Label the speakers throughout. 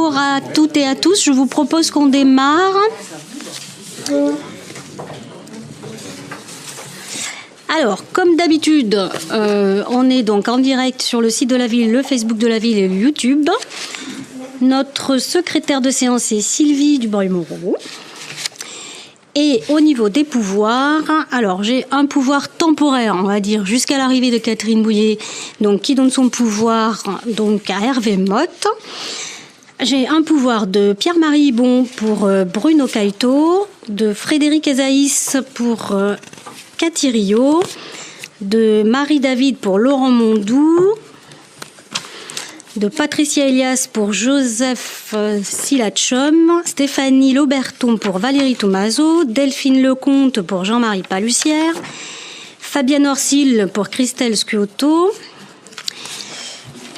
Speaker 1: bonjour à toutes et à tous. Je vous propose qu'on démarre. Alors, comme d'habitude, on est donc en direct sur le site de la ville, le Facebook de la ville et le YouTube. Notre secrétaire de séance est Sylvie Dubreuil-Moreau. Et au niveau des pouvoirs, alors j'ai un pouvoir temporaire, on va dire, jusqu'à l'arrivée de Catherine Bouillet, donc qui donne son pouvoir donc à Hervé Motte. J'ai un pouvoir de Pierre-Marie Bon pour Bruno Caïto, de Frédéric Ezaïs pour Cathy Rio, de Marie-David pour Laurent Mondou, de Patricia Elias pour Joseph Silachom, Stéphanie Lauberton pour Valérie Tomaso, Delphine Lecomte pour Jean-Marie Palussière, Fabienne Orsil pour Christelle Scuotto,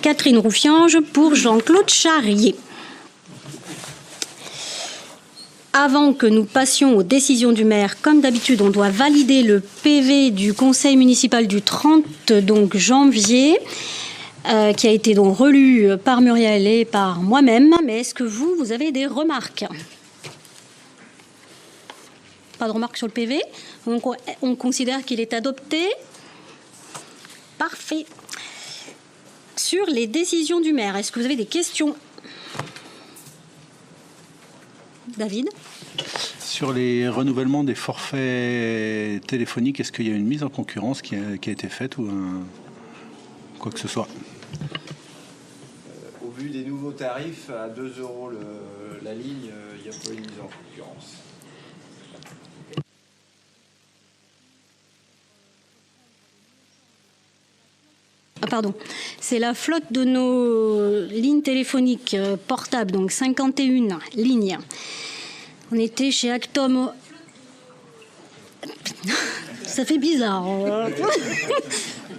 Speaker 1: Catherine Rouffiange pour Jean-Claude Charrier. Avant que nous passions aux décisions du maire, comme d'habitude, on doit valider le PV du conseil municipal du 30 janvier. Qui a été donc relu par Muriel et par moi-même. Mais est-ce que vous avez des remarques? Pas de remarques sur le PV. Donc on considère qu'il est adopté. Parfait. Sur les décisions du maire, est-ce que vous avez des questions? David?
Speaker 2: Sur les renouvellements des forfaits téléphoniques, est-ce qu'il y a une mise en concurrence qui a été faite ou quoi que ce soit?
Speaker 3: Au vu des nouveaux tarifs, à 2 € la ligne, il n'y a pas une mise en concurrence.
Speaker 1: Ah pardon, c'est la flotte de nos lignes téléphoniques portables, donc 51 lignes. On était chez Actom. Ça fait bizarre.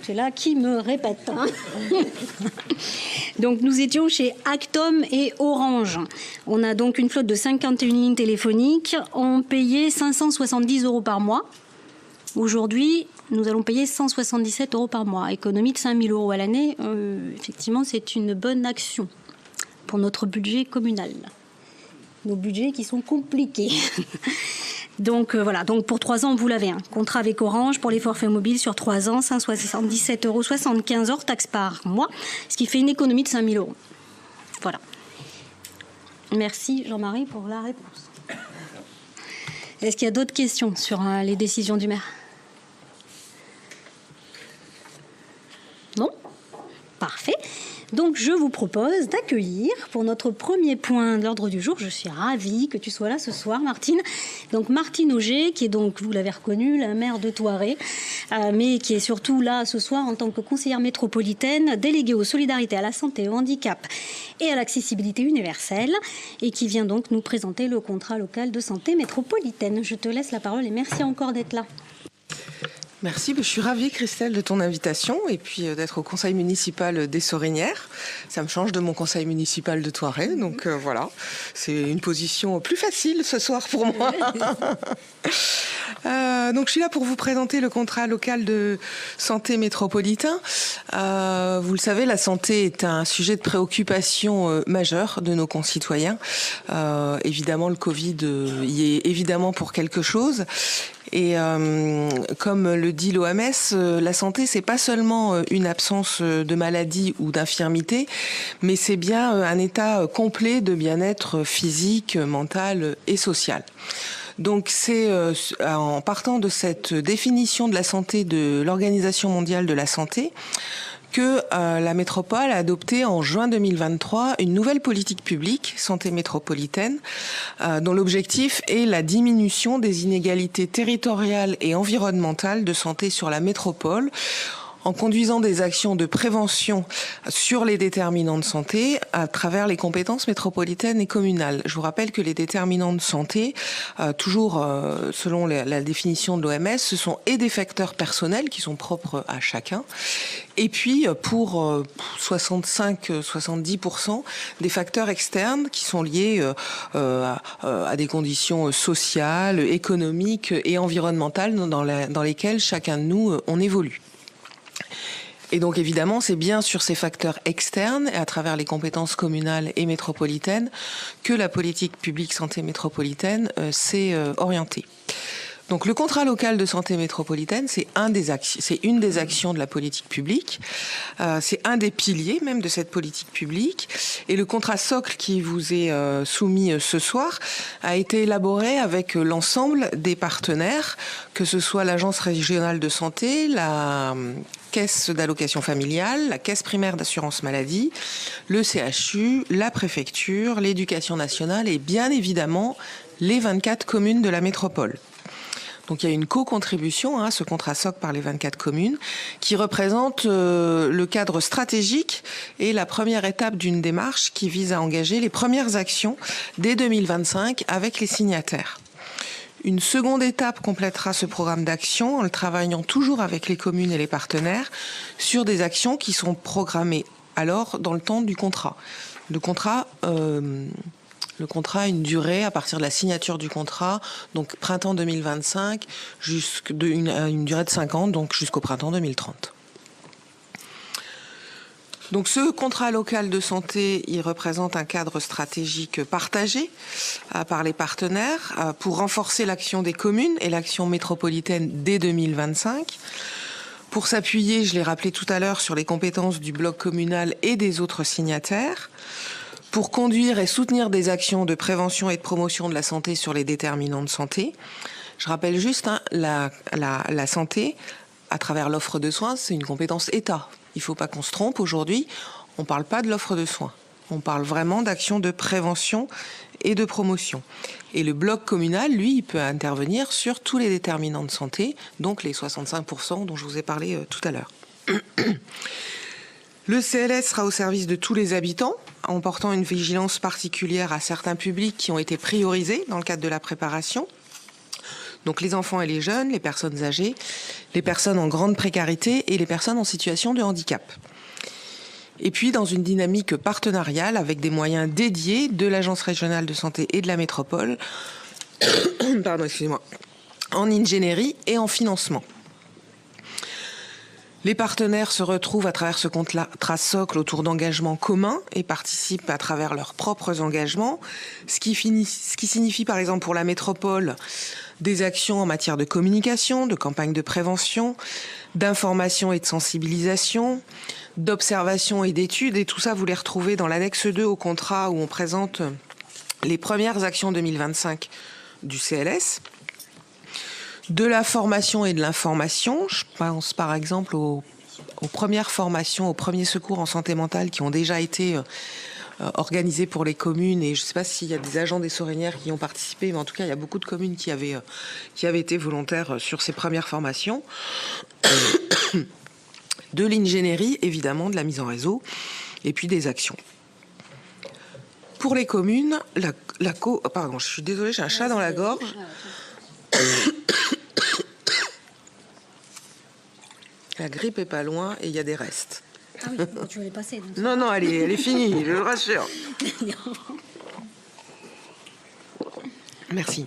Speaker 1: C'est là qui me répète. Donc nous étions chez Actom et Orange. On a donc une flotte de 51 lignes téléphoniques. On payait 570 € par mois. Aujourd'hui, nous allons payer 177 € par mois. Économie de 5 000 € à l'année. Effectivement, c'est une bonne action pour notre budget communal. Nos budgets qui sont compliqués. Donc voilà, donc pour 3 ans, vous l'avez, contrat avec Orange pour les forfaits mobiles sur 3 ans, 177,75 € hors taxe par mois, ce qui fait une économie de 5 000 €. Voilà. Merci Jean-Marie pour la réponse. Est-ce qu'il y a d'autres questions sur les décisions du maire? Non? Parfait. Donc, je vous propose d'accueillir pour notre premier point de l'ordre du jour. Je suis ravie que tu sois là ce soir, Martine. Donc, Martine Auger, qui est donc, vous l'avez reconnue, la maire de Thoiré, mais qui est surtout là ce soir en tant que conseillère métropolitaine, déléguée aux solidarités, à la santé, au handicap et à l'accessibilité universelle, et qui vient donc nous présenter le contrat local de santé métropolitaine. Je te laisse la parole et merci encore d'être là.
Speaker 4: Merci, je suis ravie Christelle de ton invitation et puis d'être au conseil municipal des Sorinières. Ça me change de mon conseil municipal de Thoiré, donc voilà, c'est une position plus facile ce soir pour moi. Donc je suis là pour vous présenter le contrat local de santé métropolitain. Vous le savez, la santé est un sujet de préoccupation majeur de nos concitoyens. Évidemment, le Covid y est évidemment pour quelque chose. Et comme le dit l'OMS, la santé, c'est pas seulement une absence de maladie ou d'infirmité, mais c'est bien un état complet de bien-être physique, mental et social. Donc c'est en partant de cette définition de la santé de l'Organisation mondiale de la santé que la métropole a adopté en juin 2023 une nouvelle politique publique, santé métropolitaine, dont l'objectif est la diminution des inégalités territoriales et environnementales de santé sur la métropole, en conduisant des actions de prévention sur les déterminants de santé à travers les compétences métropolitaines et communales. Je vous rappelle que les déterminants de santé, toujours selon la définition de l'OMS, ce sont et des facteurs personnels qui sont propres à chacun, et puis pour 65-70% des facteurs externes qui sont liés à des conditions sociales, économiques et environnementales dans lesquelles chacun de nous on évolue. Et donc évidemment, c'est bien sur ces facteurs externes et à travers les compétences communales et métropolitaines que la politique publique santé métropolitaine s'est orientée. Donc le contrat local de santé métropolitaine, c'est une des actions de la politique publique, c'est un des piliers même de cette politique publique. Et le contrat socle qui vous est soumis ce soir a été élaboré avec l'ensemble des partenaires, que ce soit l'Agence régionale de santé, la caisse d'allocation familiale, la caisse primaire d'assurance maladie, le CHU, la préfecture, l'éducation nationale et bien évidemment les 24 communes de la métropole. Donc il y a une co-contribution à ce contrat socle par les 24 communes qui représente le cadre stratégique et la première étape d'une démarche qui vise à engager les premières actions dès 2025 avec les signataires. Une seconde étape complétera ce programme d'action en le travaillant toujours avec les communes et les partenaires sur des actions qui sont programmées alors dans le temps du contrat. Le contrat a une durée à partir de la signature du contrat, donc printemps 2025, une durée de 5 ans, donc jusqu'au printemps 2030. Donc ce contrat local de santé, il représente un cadre stratégique partagé par les partenaires pour renforcer l'action des communes et l'action métropolitaine dès 2025. Pour s'appuyer, je l'ai rappelé tout à l'heure, sur les compétences du bloc communal et des autres signataires. Pour conduire et soutenir des actions de prévention et de promotion de la santé sur les déterminants de santé. Je rappelle juste, la santé, à travers l'offre de soins, c'est une compétence État. Il ne faut pas qu'on se trompe aujourd'hui, on ne parle pas de l'offre de soins. On parle vraiment d'actions de prévention et de promotion. Et le bloc communal, lui, il peut intervenir sur tous les déterminants de santé, donc les 65% dont je vous ai parlé tout à l'heure. Le CLS sera au service de tous les habitants, en portant une vigilance particulière à certains publics qui ont été priorisés dans le cadre de la préparation. Donc les enfants et les jeunes, les personnes âgées, les personnes en grande précarité et les personnes en situation de handicap. Et puis dans une dynamique partenariale avec des moyens dédiés de l'Agence régionale de santé et de la métropole, en ingénierie et en financement. Les partenaires se retrouvent à travers ce contrat socle autour d'engagements communs et participent à travers leurs propres engagements, ce qui signifie par exemple pour la métropole des actions en matière de communication, de campagne de prévention, d'information et de sensibilisation, d'observation et d'études. Et tout ça, vous les retrouvez dans l'annexe 2 au contrat où on présente les premières actions 2025 du CLS. De la formation et de l'information, je pense par exemple aux premières formations, aux premiers secours en santé mentale qui ont déjà été organisés pour les communes. Et je ne sais pas s'il y a des agents des Sorinières qui ont participé, mais en tout cas, il y a beaucoup de communes qui avaient été volontaires sur ces premières formations. De l'ingénierie, évidemment, de la mise en réseau, et puis des actions. Pour les communes, pardon, je suis désolée, j'ai un chat dans la gorge. La grippe est pas loin et il y a des restes.
Speaker 1: Ah oui, tu vas les passer. Donc
Speaker 4: non, elle est finie, je le rassure. Merci.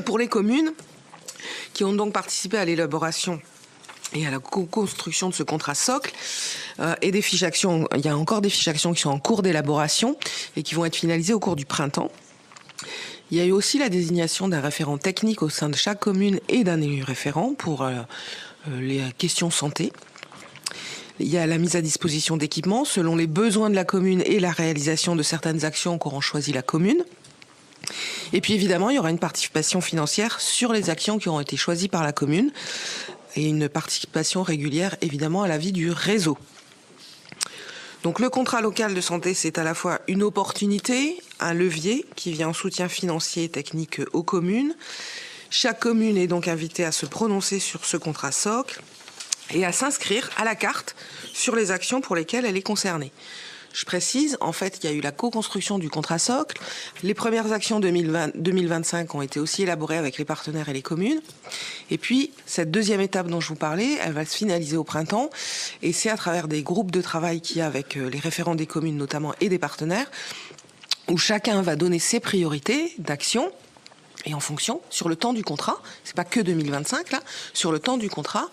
Speaker 4: Pour les communes qui ont donc participé à l'élaboration et à la construction de ce contrat socle et des fiches actions, il y a encore des fiches actions qui sont en cours d'élaboration et qui vont être finalisées au cours du printemps. Il y a eu aussi la désignation d'un référent technique au sein de chaque commune et d'un élu référent pour les questions santé. Il y a la mise à disposition d'équipements selon les besoins de la commune et la réalisation de certaines actions qu'auront choisi la commune. Et puis évidemment, il y aura une participation financière sur les actions qui auront été choisies par la commune et une participation régulière évidemment à la vie du réseau. Donc le contrat local de santé, c'est à la fois une opportunité, un levier qui vient en soutien financier et technique aux communes. Chaque commune est donc invitée à se prononcer sur ce contrat socle et à s'inscrire à la carte sur les actions pour lesquelles elle est concernée. Je précise, en fait, il y a eu la co-construction du contrat socle. Les premières actions 2025 ont été aussi élaborées avec les partenaires et les communes. Et puis, cette deuxième étape dont je vous parlais, elle va se finaliser au printemps. Et c'est à travers des groupes de travail qu'il y a avec les référents des communes notamment et des partenaires, où chacun va donner ses priorités d'action. Et en fonction, sur le temps du contrat, c'est pas que 2025 là, sur le temps du contrat,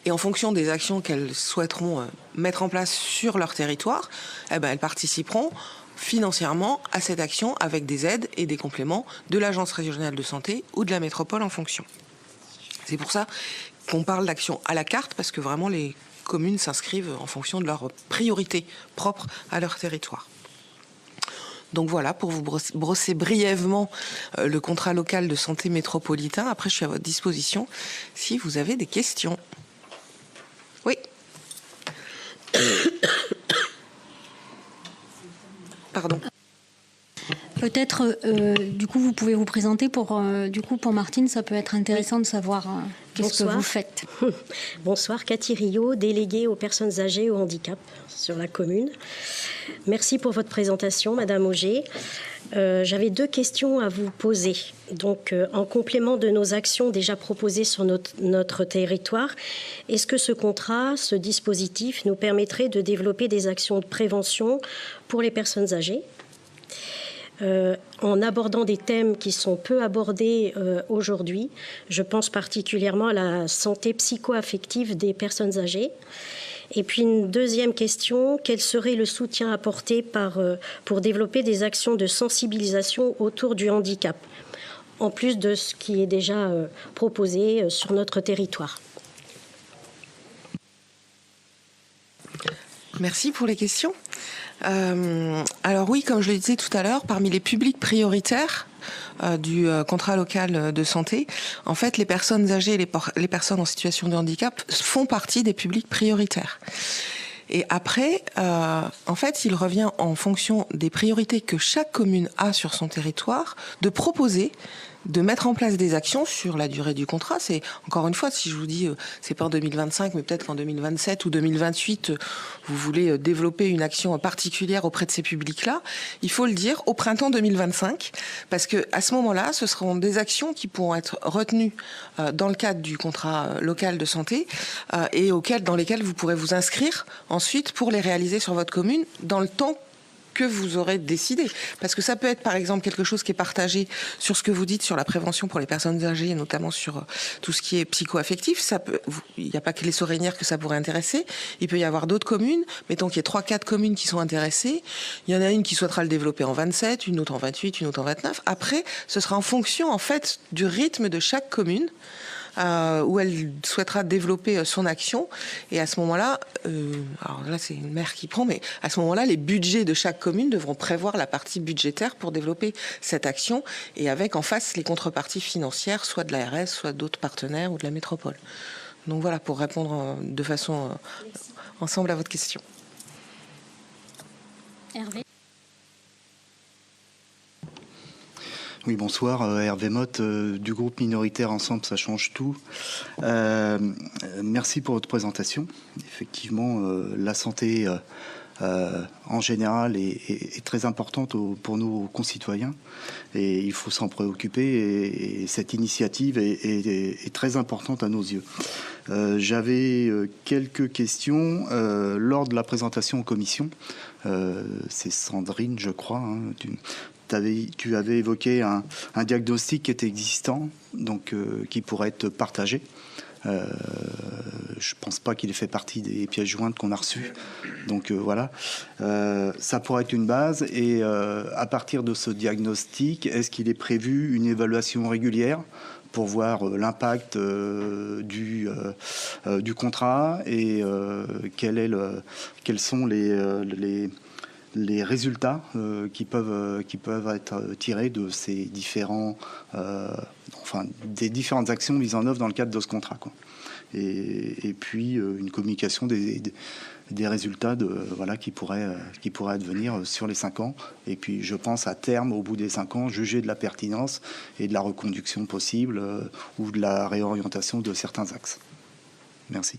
Speaker 4: Et en fonction des actions qu'elles souhaiteront mettre en place sur leur territoire, elles participeront financièrement à cette action avec des aides et des compléments de l'Agence régionale de santé ou de la métropole en fonction. C'est pour ça qu'on parle d'action à la carte, parce que vraiment les communes s'inscrivent en fonction de leurs priorités propres à leur territoire. Donc voilà, pour vous brosser brièvement le contrat local de santé métropolitain. Après, je suis à votre disposition si vous avez des questions. Oui. Pardon.
Speaker 1: Peut-être, du coup, vous pouvez vous présenter pour Martine, ça peut être intéressant de savoir qu'est-ce que vous faites.
Speaker 5: Bonsoir, Cathy Rio, déléguée aux personnes âgées et au handicap sur la commune. Merci pour votre présentation, Madame Auger. J'avais 2 questions à vous poser. Donc, en complément de nos actions déjà proposées sur notre territoire, est-ce que ce contrat, ce dispositif, nous permettrait de développer des actions de prévention pour les personnes âgées ? En abordant des thèmes qui sont peu abordés aujourd'hui. Je pense particulièrement à la santé psycho-affective des personnes âgées. Et puis une deuxième question, quel serait le soutien apporté pour développer des actions de sensibilisation autour du handicap, en plus de ce qui est déjà proposé sur notre territoire ?
Speaker 4: Merci pour les questions. Alors oui, comme je le disais tout à l'heure, parmi les publics prioritaires du contrat local de santé, en fait, les personnes âgées et les personnes en situation de handicap font partie des publics prioritaires. Et après, en fait, il revient en fonction des priorités que chaque commune a sur son territoire de proposer, de mettre en place des actions sur la durée du contrat. C'est, encore une fois, si je vous dis, c'est pas en 2025, mais peut-être qu'en 2027 ou 2028, vous voulez développer une action particulière auprès de ces publics-là, il faut le dire au printemps 2025, parce que à ce moment-là, ce seront des actions qui pourront être retenues dans le cadre du contrat local de santé et dans lesquelles vous pourrez vous inscrire ensuite pour les réaliser sur votre commune dans le temps que vous aurez décidé. Parce que ça peut être, par exemple, quelque chose qui est partagé sur ce que vous dites sur la prévention pour les personnes âgées, notamment sur tout ce qui est psycho-affectif. Il n'y a pas que les Sorénières que ça pourrait intéresser. Il peut y avoir d'autres communes. Mettons qu'il y ait 3-4 communes qui sont intéressées. Il y en a une qui souhaitera le développer en 27, une autre en 28, une autre en 29. Après, ce sera en fonction, en fait, du rythme de chaque commune. Où elle souhaitera développer son action. Et à ce moment-là, alors là c'est une maire qui prend, mais à ce moment-là, les budgets de chaque commune devront prévoir la partie budgétaire pour développer cette action, et avec en face les contreparties financières, soit de l'ARS, soit d'autres partenaires ou de la métropole. Donc voilà, pour répondre de façon ensemble à votre question.
Speaker 1: Hervé.
Speaker 6: Oui, bonsoir, Hervé Motte du groupe minoritaire Ensemble, ça change tout. Merci pour votre présentation. Effectivement, la santé en général est très importante pour nos concitoyens et il faut s'en préoccuper, et cette initiative est très importante à nos yeux. J'avais quelques questions lors de la présentation en commission. C'est Sandrine, je crois, hein, tu avais évoqué un diagnostic qui était existant, donc qui pourrait être partagé. Je ne pense pas qu'il ait fait partie des pièces jointes qu'on a reçues. Donc voilà, ça pourrait être une base. Et à partir de ce diagnostic, est-ce qu'il est prévu une évaluation régulière pour voir l'impact du contrat et quels sont les résultats qui peuvent être tirés de ces des différentes actions mises en œuvre dans le cadre de ce contrat, quoi. Et puis une communication des résultats qui pourraient advenir sur les 5 ans. Et puis je pense à terme, au bout des 5 ans, juger de la pertinence et de la reconduction possible ou de la réorientation de certains axes. Merci.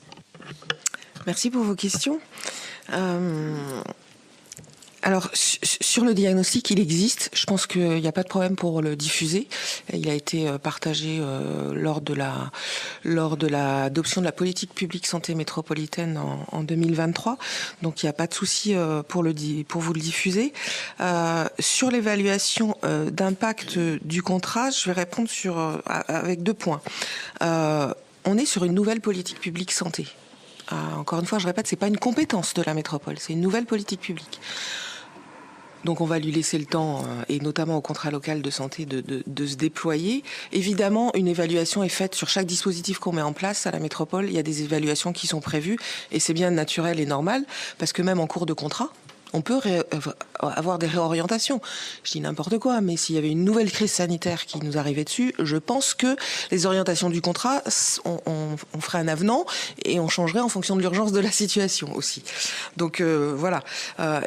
Speaker 4: Merci pour vos questions. Alors, sur le diagnostic, il existe. Je pense qu'il n'y a pas de problème pour le diffuser. Il a été partagé lors de l'adoption de la politique publique santé métropolitaine en 2023. Donc, il n'y a pas de souci pour vous le diffuser. Sur l'évaluation d'impact du contrat, je vais répondre avec 2 points. on est sur une nouvelle politique publique santé. Encore une fois, je répète, c'est pas une compétence de la métropole, c'est une nouvelle politique publique. Donc on va lui laisser le temps, et notamment au contrat local de santé, de se déployer. Évidemment, une évaluation est faite sur chaque dispositif qu'on met en place à la métropole. Il y a des évaluations qui sont prévues, et c'est bien naturel et normal, parce que même en cours de contrat, on peut avoir des réorientations. Je dis n'importe quoi, mais s'il y avait une nouvelle crise sanitaire qui nous arrivait dessus, je pense que les orientations du contrat, on ferait un avenant et on changerait en fonction de l'urgence de la situation aussi. Donc voilà.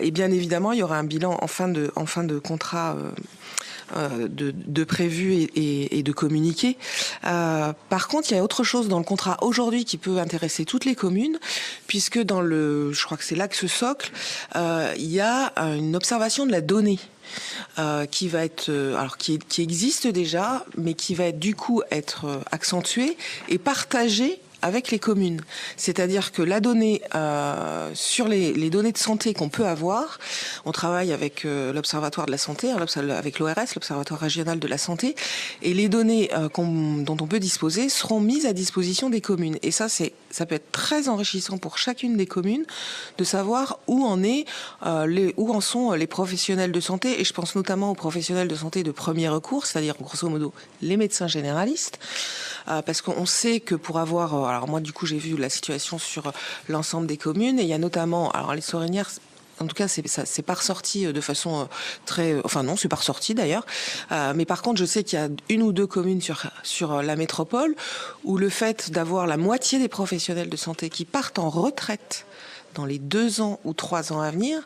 Speaker 4: Et bien évidemment, il y aura un bilan en fin de contrat de prévu et de communiquer. Par contre, il y a autre chose dans le contrat aujourd'hui qui peut intéresser toutes les communes, puisque je crois que c'est l'axe socle, il y a une observation de la donnée. Qui va être, qui existe déjà, mais qui va du coup être accentuée et partagée avec les communes. C'est-à-dire que la donnée sur les données de santé qu'on peut avoir, on travaille avec l'Observatoire de la santé, avec l'ORS, l'Observatoire régional de la santé, et les données dont on peut disposer seront mises à disposition des communes. Et ça peut être très enrichissant pour chacune des communes de savoir où en sont les professionnels de santé, et je pense notamment aux professionnels de santé de premier recours, c'est-à-dire grosso modo les médecins généralistes, parce qu'on sait que pour avoir... alors moi, du coup, j'ai vu la situation sur l'ensemble des communes, et il y a notamment... Alors les Sorinières, en tout cas, c'est pas ressorti de façon très... Enfin non, c'est pas ressorti d'ailleurs. Mais par contre, je sais qu'il y a une ou deux communes sur la métropole où le fait d'avoir la moitié des professionnels de santé qui partent en retraite dans les 2 ans ou 3 ans à venir,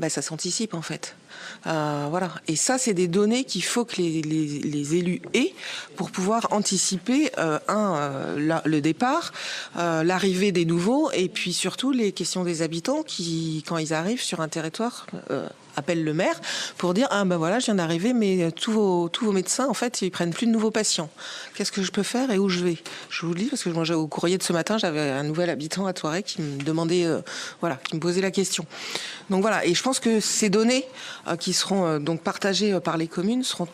Speaker 4: ça s'anticipe en fait. Voilà. Et ça, c'est des données qu'il faut que les élus aient pour pouvoir anticiper le départ, l'arrivée des nouveaux, et puis surtout les questions des habitants qui, quand ils arrivent sur un territoire, appellent le maire pour dire voilà, je viens d'arriver, mais tous vos médecins, en fait, ils prennent plus de nouveaux patients. Qu'est-ce que je peux faire et où je vais? Je vous le dis parce que moi, au courrier de ce matin, j'avais un nouvel habitant à Thoiray qui me demandait, qui me posait la question. Donc voilà, et je pense que ces données qui seront donc partagées par les communes seront,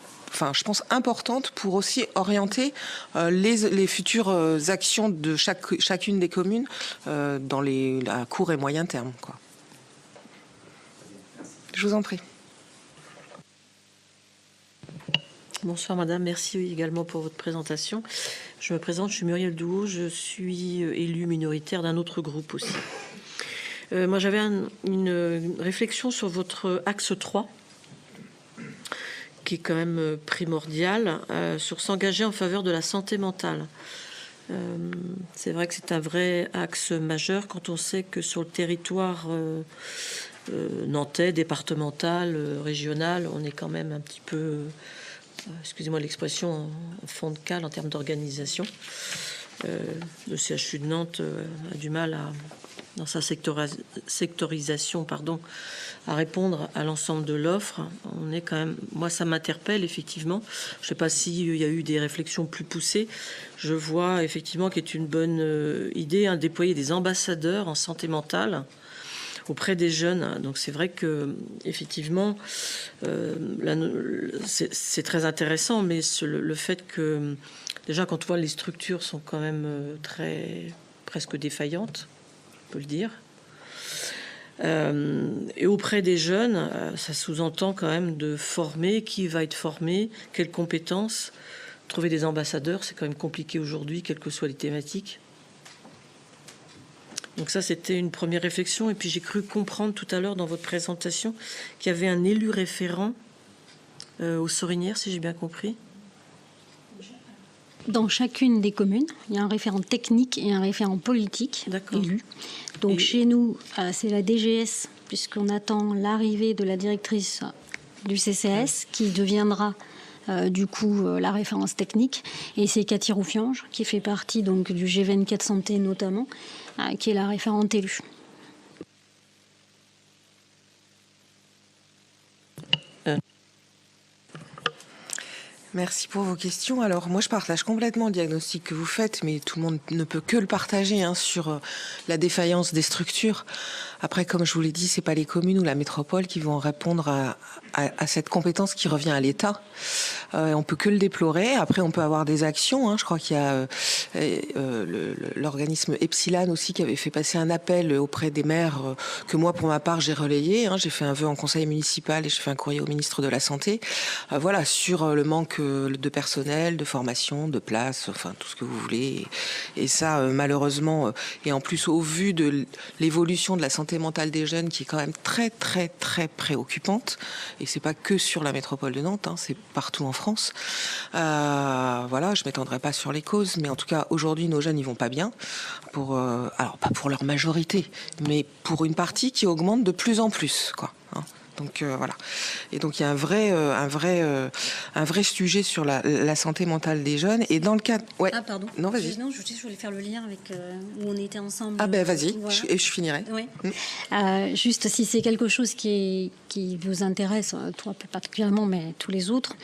Speaker 4: je pense, importantes pour aussi orienter les futures actions de chacune des communes à court et moyen terme, quoi. Je vous en prie.
Speaker 7: Bonsoir madame, merci également pour votre présentation. Je me présente, je suis Muriel Douot, je suis élue minoritaire d'un autre groupe aussi. Moi j'avais une réflexion sur votre axe 3, qui est quand même primordial, sur s'engager en faveur de la santé mentale. C'est vrai que c'est un vrai axe majeur quand on sait que sur le territoire nantais, départemental, régional, on est quand même un petit peu, excusez-moi l'expression, en fond de cale en termes d'organisation. Le CHU de Nantes a du mal dans sa sectorisation, à répondre à l'ensemble de l'offre. On est quand même, moi ça m'interpelle effectivement. Je ne sais pas s'il y a eu des réflexions plus poussées. Je vois effectivement qu'il est une bonne idée, déployer des ambassadeurs en santé mentale auprès des jeunes. Donc c'est vrai que effectivement c'est très intéressant, mais le fait que déjà quand on voit les structures sont quand même presque défaillantes, on peut le dire, et auprès des jeunes, ça sous-entend quand même de former. Qui va être formé, quelles compétences? Trouver des ambassadeurs, c'est quand même compliqué aujourd'hui, quelles que soient les thématiques. Donc ça, c'était une première réflexion. Et puis j'ai cru comprendre tout à l'heure dans votre présentation qu'il y avait un élu référent aux Sorinières, si j'ai bien compris.
Speaker 1: Dans chacune des communes, il y a un référent technique et un référent politique élu. Donc chez nous, c'est la DGS, puisqu'on attend l'arrivée de la directrice du CCS, qui deviendra du coup la référence technique. Et c'est Cathy Roufiange, qui fait partie donc du G24 Santé notamment, qui est la référente élue.
Speaker 4: Merci pour vos questions. Alors moi je partage complètement le diagnostic que vous faites, mais tout le monde ne peut que le partager sur la défaillance des structures. Après, comme je vous l'ai dit, c'est pas les communes ou la métropole qui vont répondre à cette compétence qui revient à l'État. On peut que le déplorer. Après, on peut avoir des actions. Je crois qu'il y a l'organisme Epsilon aussi qui avait fait passer un appel auprès des maires que moi, pour ma part, j'ai relayé. J'ai fait un vœu en conseil municipal et j'ai fait un courrier au ministre de la Santé. Voilà, sur le manque de personnel, de formation, de place, enfin tout ce que vous voulez. Et ça, malheureusement, et en plus au vu de l'évolution de la santé mentale des jeunes, qui est quand même très très très préoccupante. Et c'est pas que sur la métropole de Nantes, c'est partout en France. Voilà, je m'étendrai pas sur les causes, mais en tout cas aujourd'hui nos jeunes ils vont pas bien. Alors pas pour leur majorité, mais pour une partie qui augmente de plus en plus, quoi. Donc voilà. Et donc il y a un vrai sujet sur la santé mentale des jeunes. Et dans le cadre, ouais.
Speaker 1: Ah pardon.
Speaker 4: Non, vas-y.
Speaker 1: Non, je voulais faire le lien avec où on était ensemble.
Speaker 4: Ah ben vas-y.
Speaker 1: Voilà.
Speaker 4: Je finirai.
Speaker 1: Oui. Juste si c'est quelque chose qui vous intéresse, toi plus particulièrement, mais tous les autres,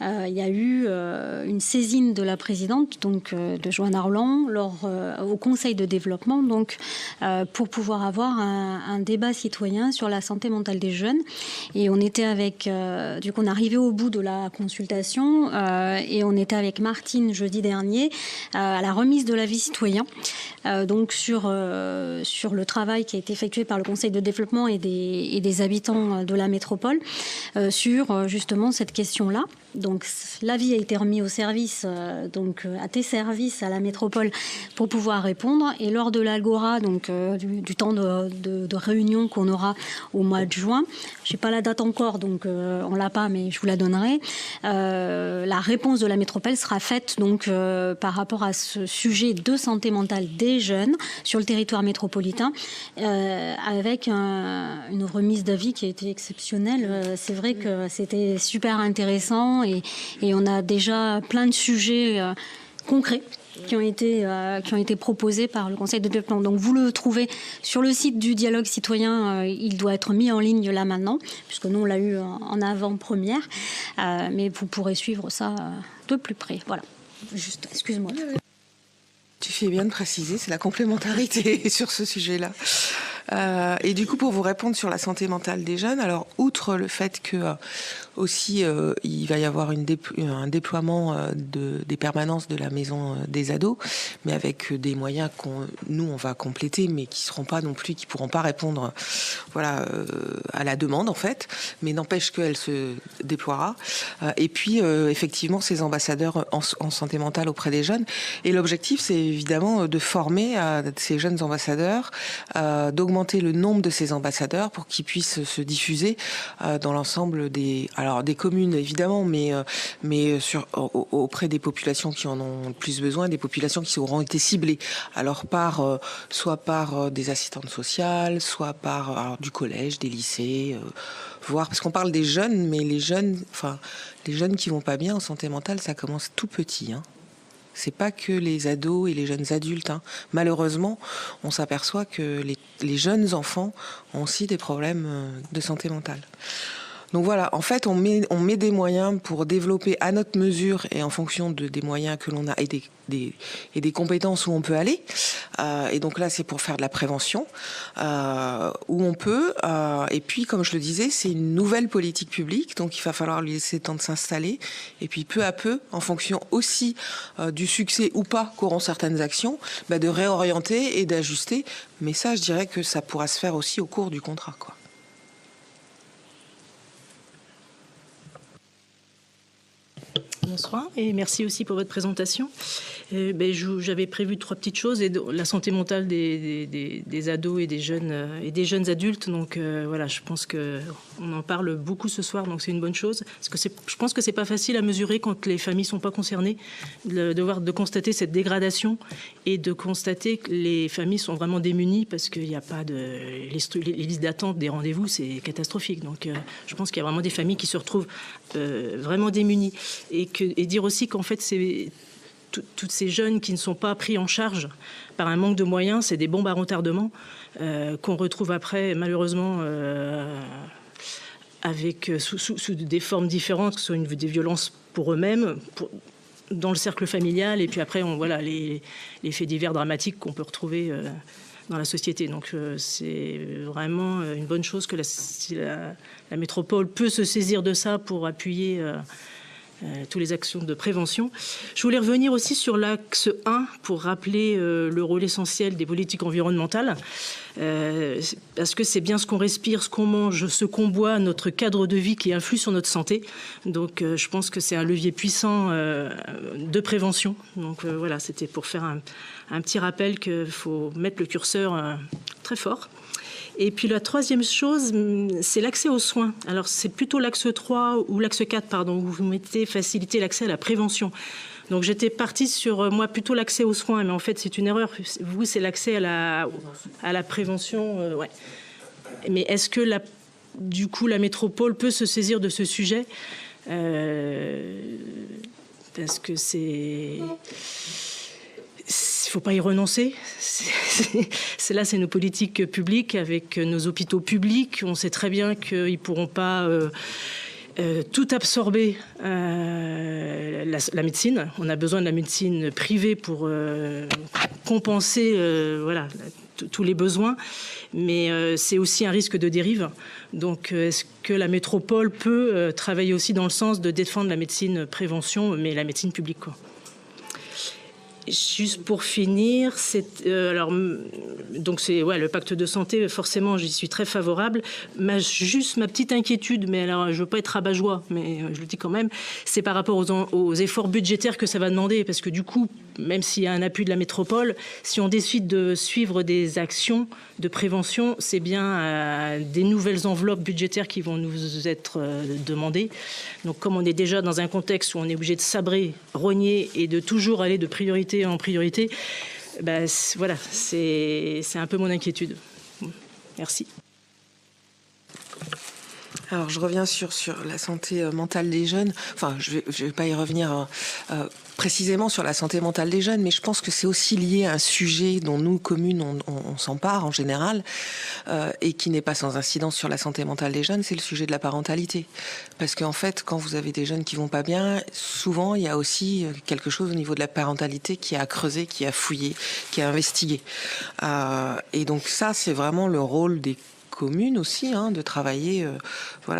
Speaker 1: il y a eu une saisine de la présidente, donc de Joanne Arlan, au Conseil de développement, donc pour pouvoir avoir un débat citoyen sur la santé mentale des jeunes. Et on était avec, du coup, on est arrivé au bout de la consultation et on était avec Martine jeudi dernier à la remise de l'avis citoyen, donc sur le travail qui a été effectué par le Conseil de développement et des habitants de la métropole sur justement cette question-là. Donc l'avis a été remis au service, donc à tes services, à la métropole, pour pouvoir répondre. Et lors de l'Algora, donc du temps de réunion qu'on aura au mois de juin, je n'ai pas la date encore, donc on l'a pas, mais je vous la donnerai. La réponse de la métropole sera faite donc par rapport à ce sujet de santé mentale des jeunes sur le territoire métropolitain, avec une remise d'avis qui a été exceptionnelle. C'est vrai que c'était super intéressant. Et on a déjà plein de sujets concrets qui ont été proposés par le Conseil de développement. Donc vous le trouvez sur le site du dialogue citoyen, il doit être mis en ligne là maintenant, puisque nous on l'a eu en avant-première, mais vous pourrez suivre ça de plus près. Voilà, juste, excuse-moi.
Speaker 4: Tu fais bien de préciser, c'est la complémentarité sur ce sujet-là. Et du coup, pour vous répondre sur la santé mentale des jeunes, alors outre le fait que aussi il va y avoir un déploiement des permanences de la maison des ados, mais avec des moyens on va compléter, mais qui seront pas non plus, qui pourront pas répondre, à la demande en fait, mais n'empêche qu'elle se déploiera. Et puis effectivement, ces ambassadeurs en santé mentale auprès des jeunes. Et l'objectif, c'est évidemment de former ces jeunes ambassadeurs, d'augmenter le nombre de ces ambassadeurs pour qu'ils puissent se diffuser dans l'ensemble des communes évidemment, mais auprès des populations qui en ont le plus besoin, des populations qui auront été ciblées. Alors soit par des assistantes sociales, soit par du collège, des lycées, voire parce qu'on parle des jeunes, mais les jeunes qui vont pas bien en santé mentale, ça commence tout petit. C'est pas que les ados et les jeunes adultes. Malheureusement, on s'aperçoit que les jeunes enfants ont aussi des problèmes de santé mentale. Donc voilà, en fait, on met des moyens pour développer à notre mesure et en fonction des moyens que l'on a et des compétences où on peut aller. Et donc là, c'est pour faire de la prévention où on peut. Et puis, comme je le disais, c'est une nouvelle politique publique, donc il va falloir lui laisser le temps de s'installer. Et puis, peu à peu, en fonction aussi du succès ou pas qu'auront certaines actions, de réorienter et d'ajuster. Mais ça, je dirais que ça pourra se faire aussi au cours du contrat, quoi.
Speaker 8: Bonsoir et merci aussi pour votre présentation. J'avais prévu 3 petites choses, et la santé mentale des ados et des jeunes adultes. Donc voilà, je pense qu'on en parle beaucoup ce soir, donc c'est une bonne chose. Parce que je pense que c'est pas facile à mesurer quand les familles sont pas concernées, de constater cette dégradation et de constater que les familles sont vraiment démunies parce qu'il n'y a pas les listes d'attente des rendez-vous, c'est catastrophique. Donc je pense qu'il y a vraiment des familles qui se retrouvent vraiment démunies, et dire aussi qu'en fait c'est toutes ces jeunes qui ne sont pas pris en charge par un manque de moyens, c'est des bombes à retardement qu'on retrouve après malheureusement avec sous des formes différentes, que ce soit des violences pour eux-mêmes, dans le cercle familial, et puis après, voilà, les faits divers dramatiques qu'on peut retrouver dans la société. Donc c'est vraiment une bonne chose que si la métropole peut se saisir de ça pour appuyer toutes les actions de prévention. Je voulais revenir aussi sur l'axe 1 pour rappeler le rôle essentiel des politiques environnementales, parce que c'est bien ce qu'on respire, ce qu'on mange, ce qu'on boit, notre cadre de vie qui influe sur notre santé. Donc je pense que c'est un levier puissant de prévention. Donc voilà, c'était pour faire un petit rappel qu'il faut mettre le curseur très fort. Et puis la troisième chose, c'est l'accès aux soins. Alors c'est plutôt l'axe 3 ou l'axe 4, pardon, où vous mettez faciliter l'accès à la prévention. Donc j'étais partie sur, moi, plutôt l'accès aux soins, mais en fait c'est une erreur. Vous, c'est l'accès à la prévention. Ouais. Mais est-ce que du coup la métropole peut se saisir de ce sujet parce que il ne faut pas y renoncer. C'est nos politiques publiques avec nos hôpitaux publics. On sait très bien qu'ils ne pourront pas tout absorber la médecine. On a besoin de la médecine privée pour compenser tous les besoins. Mais c'est aussi un risque de dérive. Donc est-ce que la métropole peut travailler aussi dans le sens de défendre la médecine prévention, mais la médecine publique, quoi. Juste pour finir, donc c'est le pacte de santé, forcément j'y suis très favorable. Juste ma petite inquiétude, mais alors je veux pas être rabat-joie, mais je le dis quand même, c'est par rapport aux efforts budgétaires que ça va demander, parce que du coup, même s'il y a un appui de la métropole, si on décide de suivre des actions de prévention, c'est bien des nouvelles enveloppes budgétaires qui vont nous être demandées. Donc comme on est déjà dans un contexte où on est obligé de sabrer, rogner et de toujours aller de priorité en priorité, voilà, c'est un peu mon inquiétude. Merci.
Speaker 4: Alors, je reviens sur la santé mentale des jeunes. Enfin, je vais pas y revenir précisément sur la santé mentale des jeunes, mais je pense que c'est aussi lié à un sujet dont nous, communes, on s'empare en général, et qui n'est pas sans incidence sur la santé mentale des jeunes, c'est le sujet de la parentalité. Parce qu'en fait, quand vous avez des jeunes qui vont pas bien, souvent, il y a aussi quelque chose au niveau de la parentalité qui a à creuser, qui a fouillé, qui a investigué. Et donc ça, c'est vraiment le rôle des communes aussi, de travailler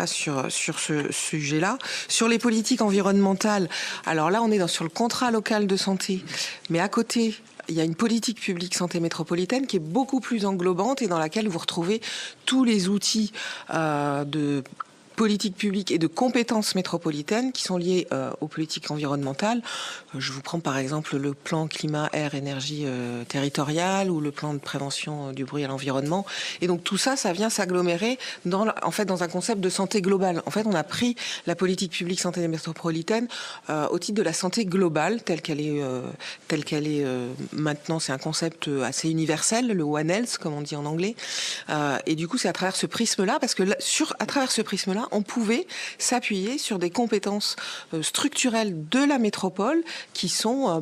Speaker 4: sur ce sujet-là. Sur les politiques environnementales, alors là, on est sur le contrat local de santé, mais à côté, il y a une politique publique santé métropolitaine qui est beaucoup plus englobante et dans laquelle vous retrouvez tous les outils de politique publique et de compétences métropolitaines qui sont liées aux politiques environnementales. Je vous prends par exemple le plan climat, air, énergie territorial ou le plan de prévention du bruit à l'environnement. Et donc tout ça, ça vient s'agglomérer dans un concept de santé globale. En fait, on a pris la politique publique santé métropolitaine au titre de la santé globale telle qu'elle est maintenant. C'est un concept assez universel, le One Health comme on dit en anglais. Et du coup, c'est à travers ce prisme-là, parce que à travers ce prisme-là, on pouvait s'appuyer sur des compétences structurelles de la métropole qui sont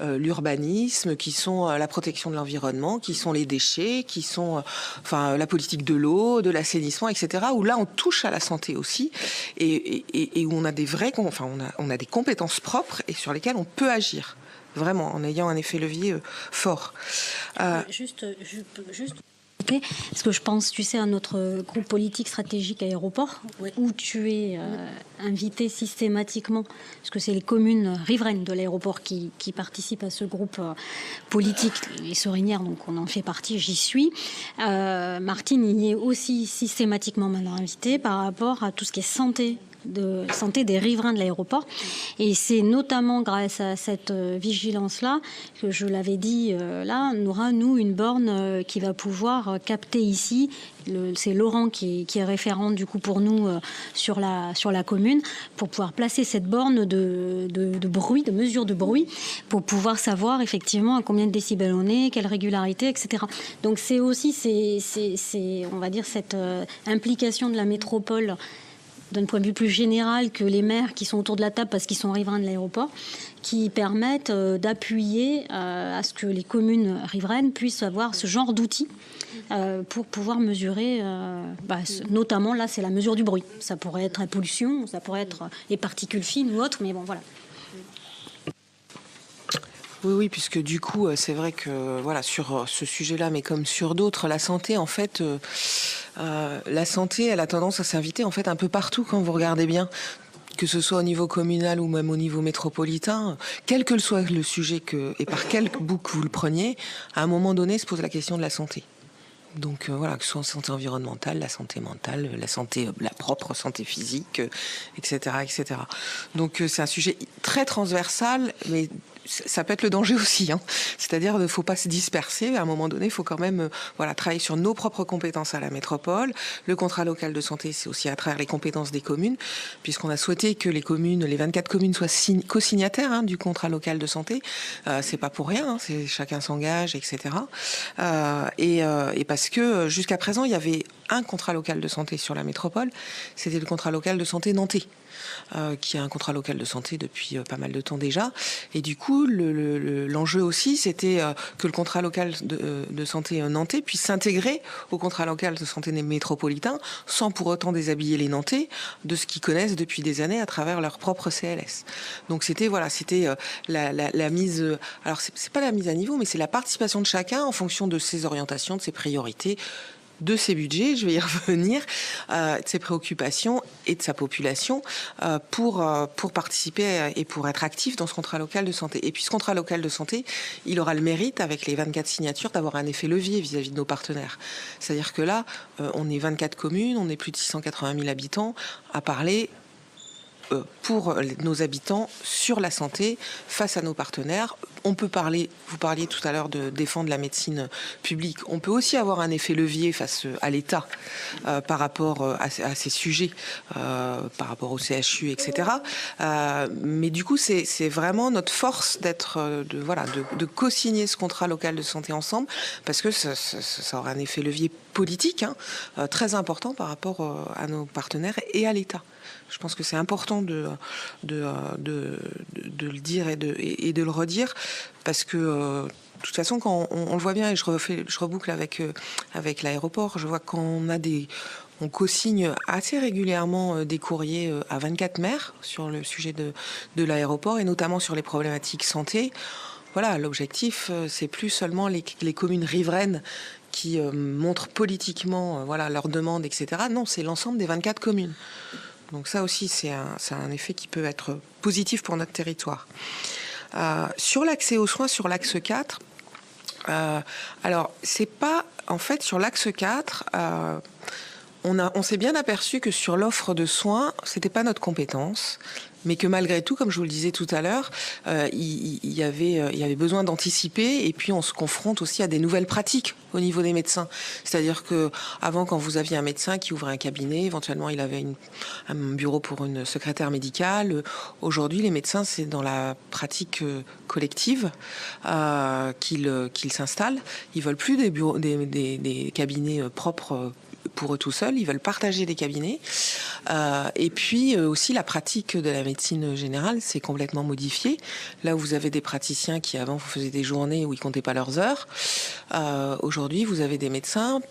Speaker 4: l'urbanisme, qui sont la protection de l'environnement, qui sont les déchets, qui sont la politique de l'eau, de l'assainissement, etc. Où là, on touche à la santé aussi et où on a on a des compétences propres et sur lesquelles on peut agir, vraiment, en ayant un effet levier fort.
Speaker 1: Juste... Parce que je pense, tu sais, à notre groupe politique stratégique aéroport, où tu es invité systématiquement, parce que c'est les communes riveraines de l'aéroport qui participent à ce groupe politique, les Sorinières, donc on en fait partie, j'y suis. Martine y est aussi systématiquement maintenant invitée par rapport à tout ce qui est santé des riverains de l'aéroport. Et c'est notamment grâce à cette vigilance-là que je l'avais dit là, on aura, nous, une borne qui va pouvoir capter ici. C'est Laurent qui est référent du coup pour nous sur la commune, pour pouvoir placer cette borne de bruit, de mesure de bruit, pour pouvoir savoir effectivement à combien de décibels on est, quelle régularité, etc. Donc c'est aussi on va dire cette implication de la métropole d'un point de vue plus général que les maires qui sont autour de la table parce qu'ils sont riverains de l'aéroport, qui permettent d'appuyer à ce que les communes riveraines puissent avoir ce genre d'outils pour pouvoir mesurer, notamment là c'est la mesure du bruit. Ça pourrait être la pollution, ça pourrait être les particules fines ou autres, mais bon voilà.
Speaker 4: Oui, puisque du coup, c'est vrai que voilà, sur ce sujet-là, mais comme sur d'autres, la santé, en fait, la santé, elle a tendance à s'inviter en fait un peu partout quand vous regardez bien. Que ce soit au niveau communal ou même au niveau métropolitain, quel que soit le sujet et par quel bout que vous le preniez, à un moment donné se pose la question de la santé. Donc voilà, que ce soit la santé environnementale, la santé mentale, la santé, la propre santé physique, etc., etc. Donc c'est un sujet très transversal, mais ça peut être le danger aussi. C'est-à-dire qu'il ne faut pas se disperser. À un moment donné, il faut quand même travailler sur nos propres compétences à la métropole. Le contrat local de santé, c'est aussi à travers les compétences des communes, puisqu'on a souhaité que les 24 communes soient co-signataires du contrat local de santé. C'est pas pour rien, c'est chacun s'engage, etc. Et parce que jusqu'à présent, il y avait un contrat local de santé sur la métropole, c'était le contrat local de santé nantais. Qui a un contrat local de santé depuis pas mal de temps déjà. Et du coup, l'enjeu aussi, c'était que le contrat local de santé nantais puisse s'intégrer au contrat local de santé métropolitain sans pour autant déshabiller les Nantais de ce qu'ils connaissent depuis des années à travers leur propre CLS. Donc c'était la mise... Alors c'est pas la mise à niveau, mais c'est la participation de chacun en fonction de ses orientations, de ses priorités, de ses budgets, je vais y revenir, de ses préoccupations et de sa population pour participer et pour être actif dans ce contrat local de santé. Et puis ce contrat local de santé, il aura le mérite, avec les 24 signatures, d'avoir un effet levier vis-à-vis de nos partenaires. C'est-à-dire que là, on est 24 communes, on est plus de 680 000 habitants à parler pour nos habitants sur la santé face à nos partenaires. On peut parler, vous parliez tout à l'heure de défendre la médecine publique, on peut aussi avoir un effet levier face à l'État par rapport à ces sujets, par rapport au CHU, etc. Mais du coup, c'est vraiment notre force de co-signer ce contrat local de santé ensemble, parce que ça aura un effet levier politique très important par rapport à nos partenaires et à l'État. Je pense que c'est important de le dire et de le redire, parce que de toute façon, quand on le voit bien, et je reboucle avec l'aéroport, je vois qu'on on co-signe assez régulièrement des courriers à 24 maires sur le sujet de l'aéroport, et notamment sur les problématiques santé. Voilà, l'objectif, c'est plus seulement les communes riveraines qui montrent politiquement leurs demandes, etc. Non, c'est l'ensemble des 24 communes. Donc ça aussi, c'est un effet qui peut être positif pour notre territoire. Sur l'accès aux soins, sur l'axe 4, alors c'est pas... En fait, sur l'axe 4, on s'est bien aperçu que sur l'offre de soins, c'était pas notre compétence, mais que malgré tout, comme je vous le disais tout à l'heure, il y avait besoin d'anticiper, et puis on se confronte aussi à des nouvelles pratiques au niveau des médecins. C'est-à-dire que avant, quand vous aviez un médecin qui ouvrait un cabinet, éventuellement il avait un bureau pour une secrétaire médicale. Aujourd'hui, les médecins, c'est dans la pratique collective qu'ils s'installent. Ils veulent plus des bureaux, des cabinets propres pour eux tout seuls, ils veulent partager des cabinets. Et puis aussi la pratique de la médecine générale s'est complètement modifiée. Là où vous avez des praticiens qui avant vous faisaient des journées où ils comptaient pas leurs heures, aujourd'hui vous avez des médecins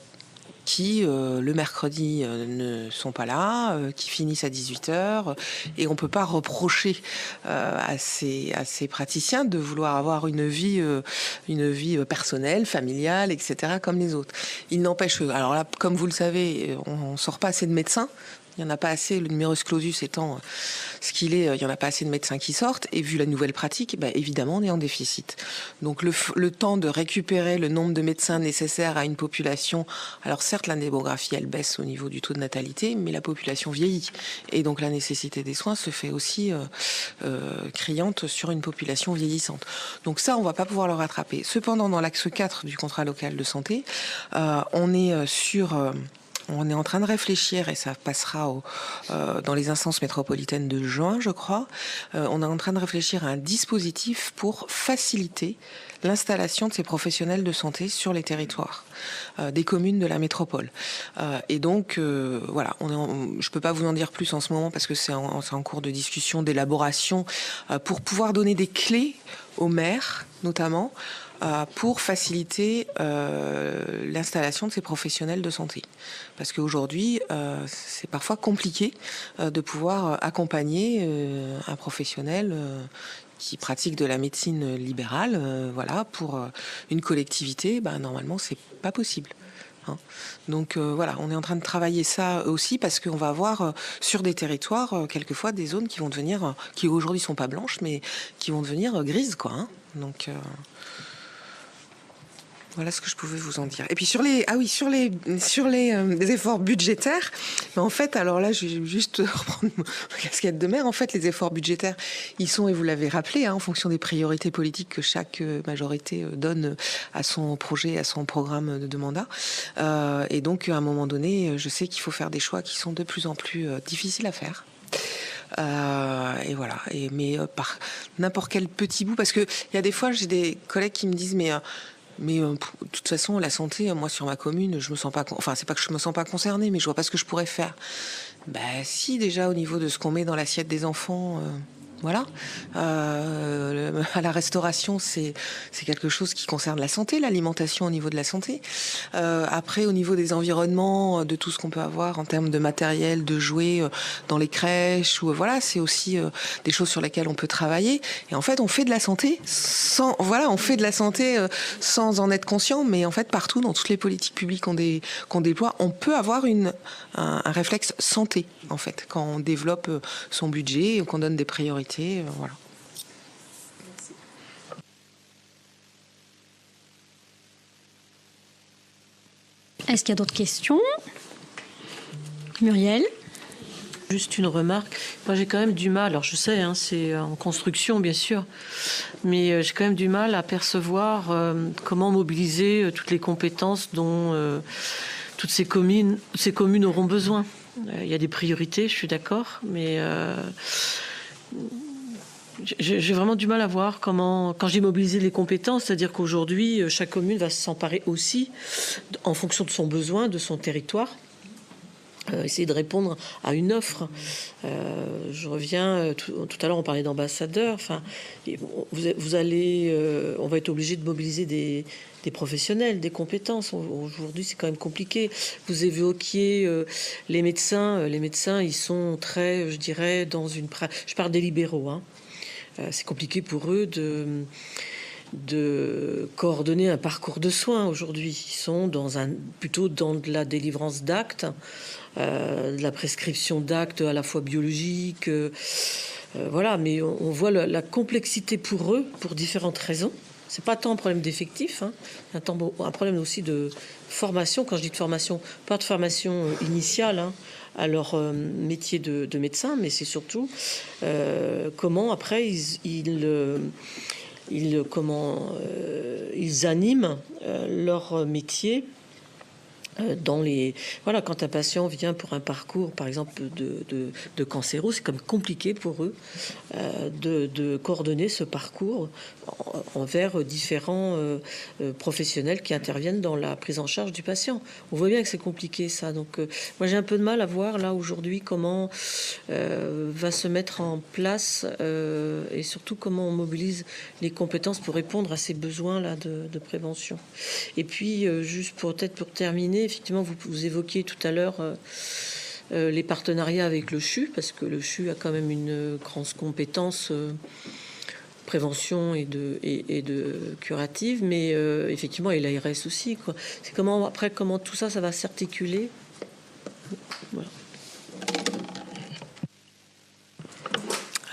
Speaker 4: qui le mercredi ne sont pas là, qui finissent à 18h, et on peut pas reprocher à ces praticiens de vouloir avoir une vie personnelle, familiale, etc. comme les autres. Il n'empêche que, alors là, comme vous le savez, on sort pas assez de médecins. Il n'y en a pas assez, le numerus clausus étant ce qu'il est, il n'y en a pas assez de médecins qui sortent. Et vu la nouvelle pratique, évidemment, on est en déficit. Donc le temps de récupérer le nombre de médecins nécessaires à une population, alors certes, la démographie, elle baisse au niveau du taux de natalité, mais la population vieillit. Et donc la nécessité des soins se fait aussi criante sur une population vieillissante. Donc ça, on ne va pas pouvoir le rattraper. Cependant, dans l'axe 4 du contrat local de santé, on est sur... on est en train de réfléchir, et ça passera dans les instances métropolitaines de juin, je crois. On est en train de réfléchir à un dispositif pour faciliter l'installation de ces professionnels de santé sur les territoires des communes de la métropole. Et donc, voilà, je peux pas vous en dire plus en ce moment parce que c'est en cours de discussion, d'élaboration, pour pouvoir donner des clés aux maires, notamment, pour faciliter l'installation de ces professionnels de santé. Parce qu'aujourd'hui, c'est parfois compliqué de pouvoir accompagner un professionnel qui pratique de la médecine libérale, voilà, pour une collectivité, normalement, c'est pas possible. Donc voilà, on est en train de travailler ça aussi parce qu'on va avoir sur des territoires quelquefois des zones qui vont devenir, qui aujourd'hui sont pas blanches, mais qui vont devenir grises, quoi. Donc voilà ce que je pouvais vous en dire. Et puis sur les efforts budgétaires, en fait, alors là, je vais juste reprendre ma casquette de maire. En fait, les efforts budgétaires, ils sont, et vous l'avez rappelé, en fonction des priorités politiques que chaque majorité donne à son projet, à son programme de mandat. Et donc, à un moment donné, je sais qu'il faut faire des choix qui sont de plus en plus difficiles à faire. Et voilà. Mais par n'importe quel petit bout, parce que il y a des fois, j'ai des collègues qui me disent, mais de toute façon, la santé, moi, sur ma commune, je me sens pas... Enfin, c'est pas que je me sens pas concernée, mais je vois pas ce que je pourrais faire. Si, déjà, au niveau de ce qu'on met dans l'assiette des enfants... Voilà. À la restauration, c'est quelque chose qui concerne la santé, l'alimentation au niveau de la santé. Après, au niveau des environnements, de tout ce qu'on peut avoir en termes de matériel, de jouets dans les crèches, ou voilà, c'est aussi des choses sur lesquelles on peut travailler. Et en fait, on fait de la santé sans en être conscient, mais en fait, partout dans toutes les politiques publiques qu'on déploie, on peut avoir un réflexe santé, en fait, quand on développe son budget ou qu'on donne des priorités. Voilà.
Speaker 1: Est-ce qu'il y a d'autres questions? Muriel?
Speaker 7: Juste une remarque. Moi, j'ai quand même du mal. Alors, je sais, c'est en construction, bien sûr, mais j'ai quand même du mal à percevoir comment mobiliser toutes les compétences dont toutes ces communes auront besoin. Il y a des priorités, je suis d'accord, mais j'ai vraiment du mal à voir comment, quand j'ai mobilisé les compétences, c'est-à-dire qu'aujourd'hui, chaque commune va s'emparer aussi, en fonction de son besoin, de son territoire, essayer de répondre à une offre. Je reviens, tout à l'heure on parlait d'ambassadeurs, enfin, on va être obligé de mobiliser des professionnels, des compétences. Aujourd'hui, c'est quand même compliqué. Vous évoquiez les médecins. Les médecins, ils sont très, je dirais, je parle des libéraux. C'est compliqué pour eux de coordonner un parcours de soins aujourd'hui. Ils sont plutôt dans de la délivrance d'actes, de la prescription d'actes à la fois biologiques. Voilà, mais on voit la complexité pour eux, pour différentes raisons. C'est pas tant un problème d'effectif, un problème aussi de formation. Quand je dis de formation, pas de formation initiale à leur métier de médecin, mais c'est surtout comment après ils animent leur métier. Quand un patient vient pour un parcours, par exemple de cancéro, c'est comme compliqué pour eux de coordonner ce parcours envers différents professionnels qui interviennent dans la prise en charge du patient. On voit bien que c'est compliqué ça. Donc moi j'ai un peu de mal à voir là aujourd'hui comment va se mettre en place et surtout comment on mobilise les compétences pour répondre à ces besoins là de prévention. Et puis juste pour terminer. Effectivement, vous évoquiez tout à l'heure les partenariats avec le CHU, parce que le CHU a quand même une grande compétence prévention et de curative, mais effectivement, et l'ARS aussi. C'est comment tout ça va s'articuler. Voilà.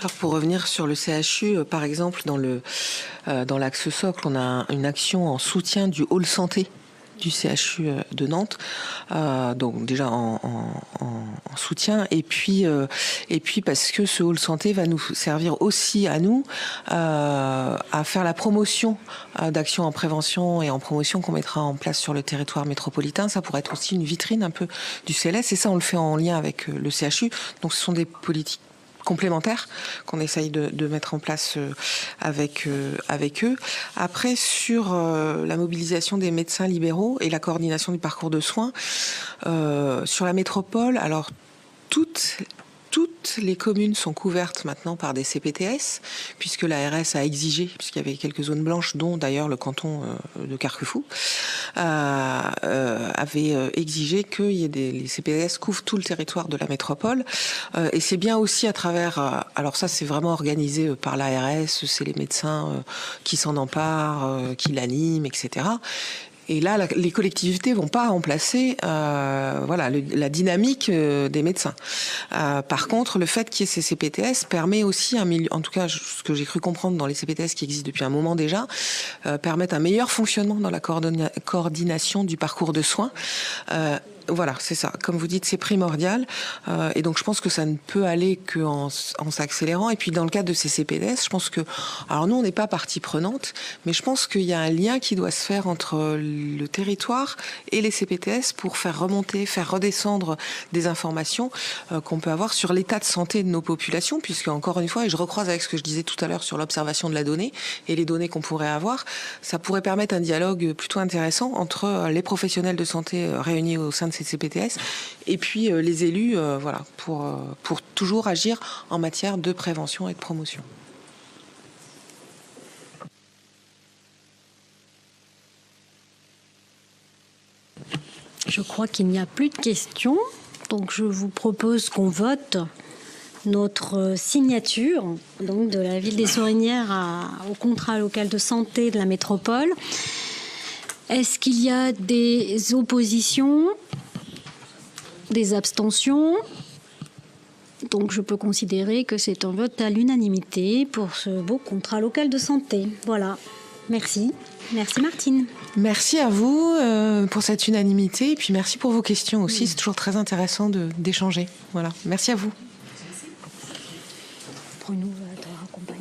Speaker 4: Alors pour revenir sur le CHU, par exemple, dans l'axe socle, on a une action en soutien du hall santé du CHU de Nantes, donc déjà en soutien, et puis parce que ce hall santé va nous servir aussi à nous à faire la promotion d'actions en prévention et en promotion qu'on mettra en place sur le territoire métropolitain. Ça pourrait être aussi une vitrine un peu du CLS, et ça on le fait en lien avec le CHU. Donc ce sont des politiques complémentaires qu'on essaye de mettre en place avec eux. Après, sur la mobilisation des médecins libéraux et la coordination du parcours de soins, sur la métropole, alors toutes les communes sont couvertes maintenant par des CPTS, puisque l'ARS a exigé, puisqu'il y avait quelques zones blanches, dont d'ailleurs le canton de Carquefou, avait exigé que les CPTS couvrent tout le territoire de la métropole. Et c'est bien aussi à travers... alors ça, c'est vraiment organisé par l'ARS, c'est les médecins qui s'en emparent, qui l'animent, etc. Et là, les collectivités vont pas remplacer la dynamique des médecins. Par contre, le fait qu'il y ait ces CPTS permet aussi en tout cas, ce que j'ai cru comprendre dans les CPTS qui existent depuis un moment déjà, permettent un meilleur fonctionnement dans la coordination du parcours de soins. Voilà, c'est ça. Comme vous dites, c'est primordial. Et donc, je pense que ça ne peut aller qu'en s'accélérant. Et puis, dans le cadre de ces CPTS, je pense que... Alors, nous, on n'est pas partie prenante, mais je pense qu'il y a un lien qui doit se faire entre le territoire et les CPTS pour faire remonter, faire redescendre des informations qu'on peut avoir sur l'état de santé de nos populations, puisque, encore une fois, et je recroise avec ce que je disais tout à l'heure sur l'observation de la donnée et les données qu'on pourrait avoir, ça pourrait permettre un dialogue plutôt intéressant entre les professionnels de santé réunis au sein de ces CPTS et puis les élus, pour toujours agir en matière de prévention et de promotion.
Speaker 1: Je crois qu'il n'y a plus de questions, donc je vous propose qu'on vote notre signature donc de la ville des Sorinières au contrat local de santé de la métropole. Est-ce qu'il y a des oppositions, des abstentions? Donc je peux considérer que c'est un vote à l'unanimité pour ce beau contrat local de santé. Voilà. Merci. Merci Martine.
Speaker 4: Merci à vous pour cette unanimité et puis merci pour vos questions aussi. C'est toujours très intéressant d'échanger. Voilà. Merci à vous.